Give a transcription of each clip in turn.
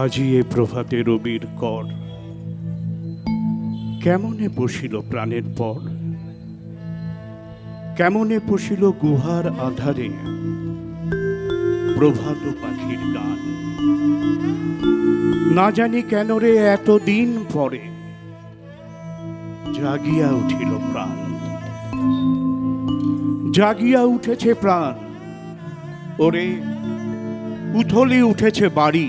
আজি এ প্রভাতে রবির কর কেমনে বসিল প্রাণের পর, কেমনে পশিল গুহার আধারে প্রভাত পাখির গান। না জানি কেন রে এতদিন পরে জাগিয়া উঠিল প্রাণ, জাগিয়া উঠেছে প্রাণ। ওরে উথলি উঠেছে বাড়ি,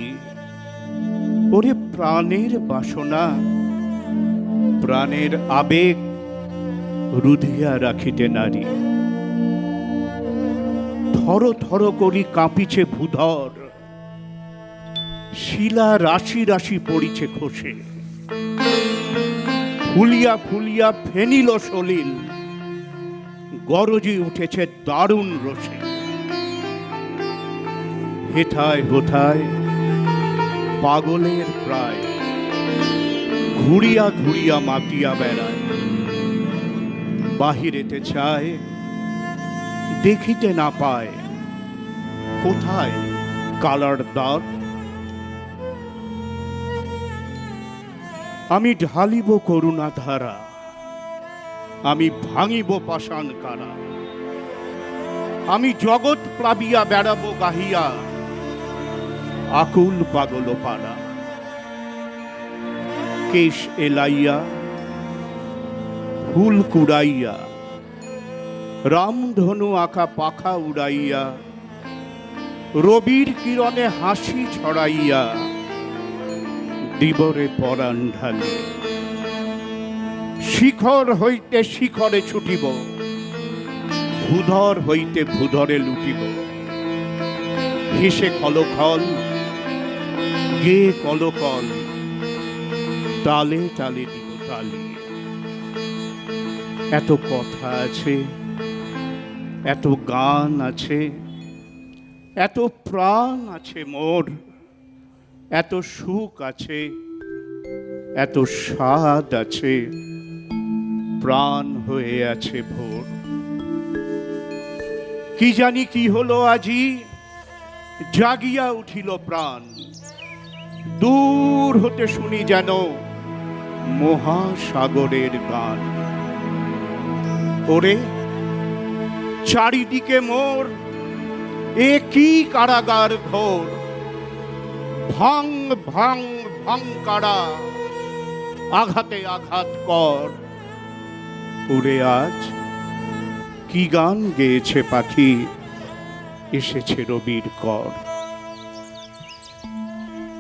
ওরে প্রাণের বাসনা প্রাণের আবেগ রুধিয়া রাখিতে নারী। থর থর করি কাঁপিছে ভূধর, শিলা রাশি রাশি পড়িছে খসে। ফুলিয়া ফুলিয়া ফেনিল সলিল, গরজি উঠেছে দারুণ রোষে। হেথায় হোথায় পাগলের প্রায় ঘুরিয়া ঘুরিয়া মাতিয়া বেড়ায়। বাহিরেতে চায় দেখিতে না পায়, কোথায় কালার দ্বার। আমি ঢালিব করুণা ধারা, আমি ভাঙিব পাষাণ কারা। আমি জগৎ প্লাবিয়া বেড়াবো গাহিয়া আকুল পাগল পাড়া। কেশ এলাইয়া ফুল কুড়াইয়া, রামধনু আঁকা পাখা উড়াইয়া, রবির কিরণে হাসি ছড়াইয়া দিবরে পরাণ ঢালি। শিখর হইতে শিখরে ছুটিব, ভূধর হইতে ভূধরে লুটিব। হেসে কলখল গে কলকল, তালে তালে দিব তালি। এত কথা আছে, এত গান আছে, এত প্রাণ আছে মোর, এত সুখ আছে, এত স্বাদ আছে, প্রাণ হয়ে আছে ভোর। কি জানি কি হলো আজি, জাগিয়া উঠিল প্রাণ। দূর হতে শুনি যেন মহাসাগরের গান। ওরে চারিদিকে মোর এ কি কারাগার ঘোর। ভাঙ ভাঙ ভাঙ কারা, আঘাতে আঘাত কর। ওরে আজ কি গান গেয়েছে পাখি, এসেছে রবির কর।